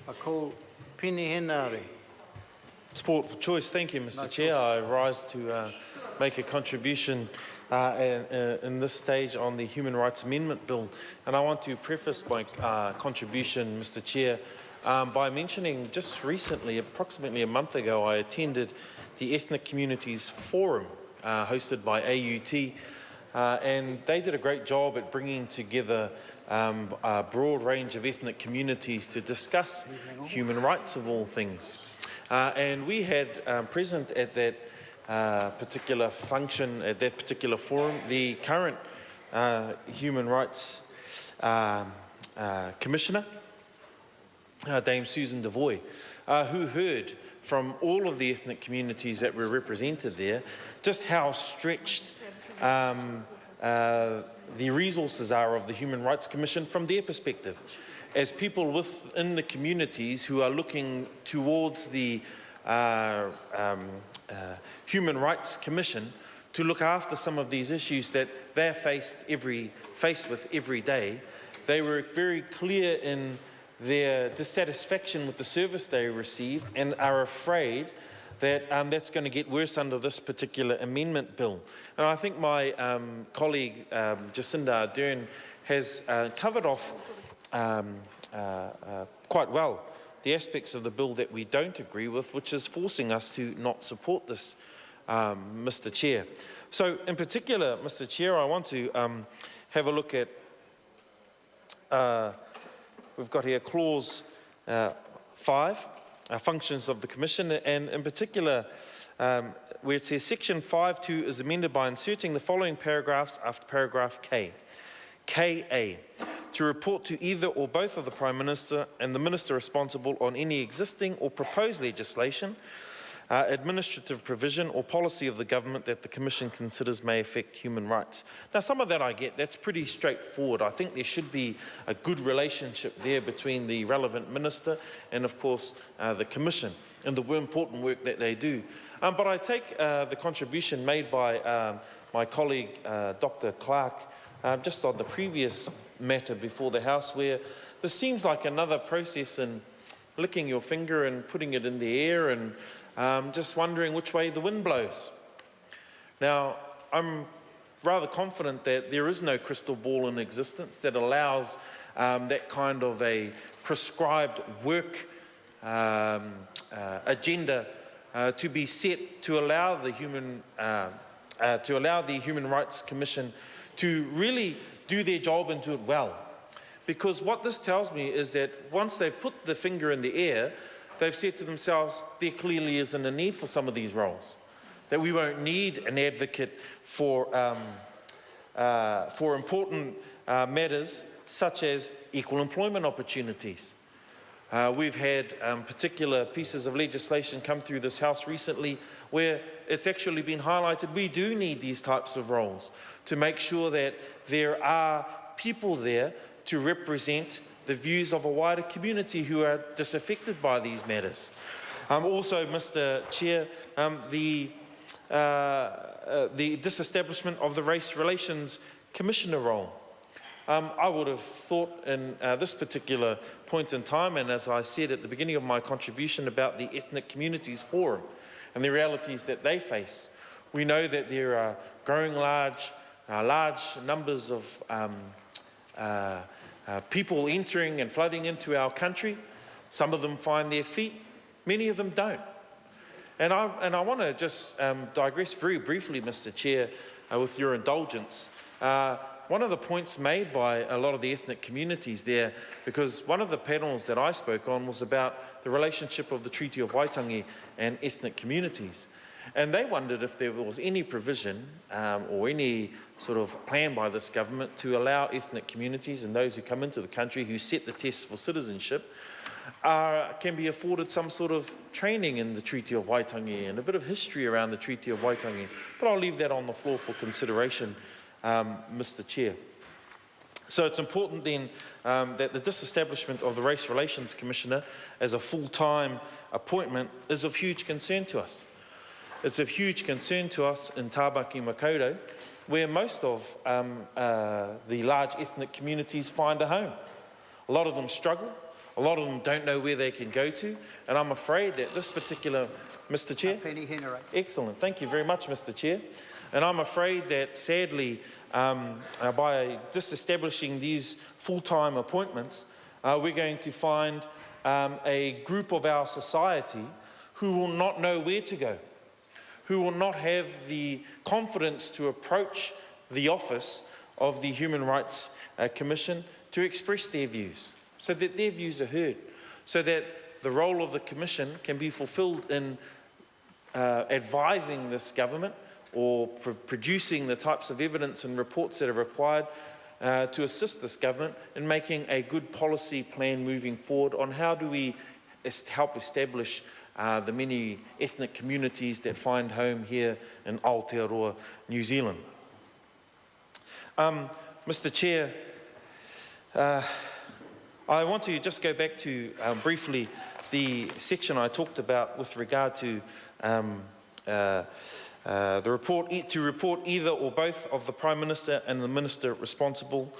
I call Pini Henare. Support for choice. Thank you, Mr. Chair. I rise to make a contribution in this stage on the Human Rights Amendment Bill. And I want to preface my contribution, Mr. Chair, by mentioning just recently, approximately a month ago, I attended the Ethnic Communities Forum hosted by AUT, and they did a great job at bringing together a broad range of ethnic communities to discuss human rights of all things. And we had present at that particular function, at that particular forum, the current Human Rights Commissioner, Dame Susan Devoy, who heard from all of the ethnic communities that were represented there just how stretched the resources are of the Human Rights Commission from their perspective, as people within the communities who are looking towards the Human Rights Commission to look after some of these issues that they're faced with every day. They were very clear in their dissatisfaction with the service they received and are afraid that that's going to get worse under this particular amendment bill. And I think my colleague Jacinda Ardern has covered off quite well the aspects of the bill that we don't agree with, which is forcing us to not support this, Mr. Chair. So in particular, Mr. Chair, I want to have a look at, we've got here clause 5, functions of the Commission, and in particular where it says section 5.2 is amended by inserting the following paragraphs after paragraph K. KA, to report to either or both of the Prime Minister and the Minister responsible on any existing or proposed legislation, administrative provision or policy of the government that the Commission considers may affect human rights. Now, some of that I get, that's pretty straightforward. I think there should be a good relationship there between the relevant minister and, of course, the Commission and the important work that they do. But I take the contribution made by my colleague, Dr. Clark, just on the previous matter before the House, where this seems like another process in licking your finger and putting it in the air and just wondering which way the wind blows. Now, I'm rather confident that there is no crystal ball in existence that allows that kind of a prescribed work agenda to be set to allow the Human Rights Commission to really do their job and do it well. Because what this tells me is that once they've put the finger in the air, they've said to themselves, there clearly isn't a need for some of these roles. That we won't need an advocate for important matters such as equal employment opportunities. We've had particular pieces of legislation come through this House recently where it's actually been highlighted we do need these types of roles to make sure that there are people there to represent the views of a wider community who are disaffected by these matters. Also, Mr. Chair, the disestablishment of the Race Relations Commissioner role. I would have thought in this particular point in time, and as I said at the beginning of my contribution about the Ethnic Communities Forum and the realities that they face, we know that there are growing large numbers of people entering and flooding into our country. Some of them find their feet, many of them don't. And I want to just digress very briefly, Mr. Chair, with your indulgence. One of the points made by a lot of the ethnic communities there, because one of the panels that I spoke on was about the relationship of the Treaty of Waitangi and ethnic communities. And they wondered if there was any provision or any sort of plan by this government to allow ethnic communities and those who come into the country who set the tests for citizenship can be afforded some sort of training in the Treaty of Waitangi and a bit of history around the Treaty of Waitangi. But I'll leave that on the floor for consideration, Mr. Chair. So it's important then that the disestablishment of the Race Relations Commissioner as a full-time appointment is of huge concern to us. It's of huge concern to us in Tābaki Makaurau, where most of the large ethnic communities find a home. A lot of them struggle. A lot of them don't know where they can go to, and I'm afraid that this particular, Mr. Chair. Penny Henry. Excellent, thank you very much, Mr. Chair. And I'm afraid that sadly, by disestablishing these full-time appointments, we're going to find a group of our society who will not know where to go, who will not have the confidence to approach the office of the Human Rights Commission to express their views, so that their views are heard, so that the role of the Commission can be fulfilled in advising this government or producing the types of evidence and reports that are required to assist this government in making a good policy plan moving forward on how do we help establish the many ethnic communities that find home here in Aotearoa, New Zealand. Mr. Chair, I want to just go back to briefly the section I talked about with regard to the report, to report either or both of the Prime Minister and the Minister responsible.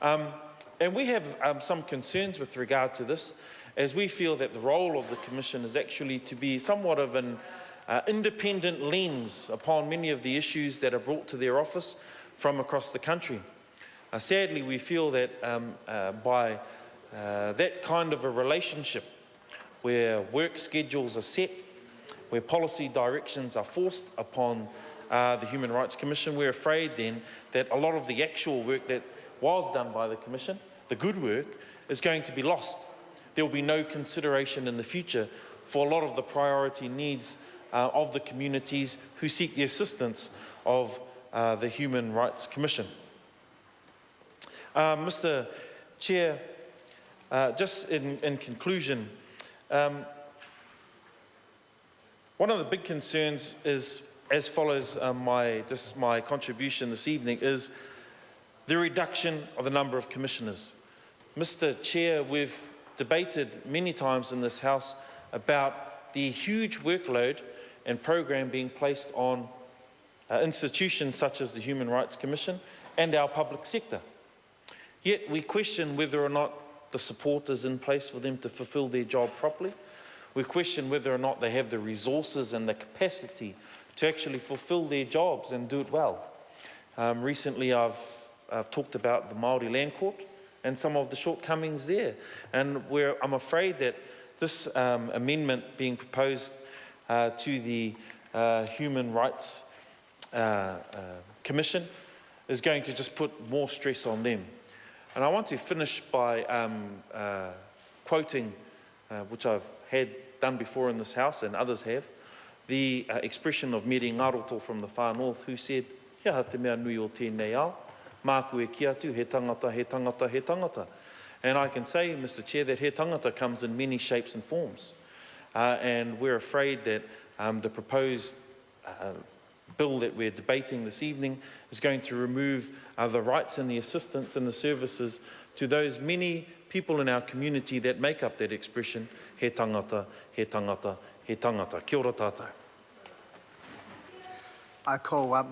And we have some concerns with regard to this, as we feel that the role of the Commission is actually to be somewhat of an independent lens upon many of the issues that are brought to their office from across the country. Sadly, we feel that by that kind of a relationship, where work schedules are set, where policy directions are forced upon the Human Rights Commission, we're afraid then that a lot of the actual work that was done by the Commission, the good work, is going to be lost. There will be no consideration in the future for a lot of the priority needs of the communities who seek the assistance of the Human Rights Commission. Mr. Chair, just in conclusion, one of the big concerns is, as follows my contribution this evening, is the reduction of the number of commissioners. Mr. Chair, we've debated many times in this House about the huge workload and program being placed on institutions such as the Human Rights Commission and our public sector. Yet we question whether or not the support is in place for them to fulfil their job properly. We question whether or not they have the resources and the capacity to actually fulfil their jobs and do it well. Recently I've talked about the Māori Land Court and some of the shortcomings there. And I'm afraid that this amendment being proposed to the Human Rights Commission is going to just put more stress on them. And I want to finish by quoting, which I've had done before in this House and others have, the expression of Mere Ngaroto from the far north, who said, "Kia ha te mea nui o tēnei ao, māku e ki atu, he tangata, he tangata, he tangata." And I can say, Mr. Chair, that he tangata comes in many shapes and forms. And we're afraid that the proposed bill that we're debating this evening is going to remove the rights and the assistance and the services to those many people in our community that make up that expression, he tangata, he tangata, he tangata. Kia ora tātou. I call up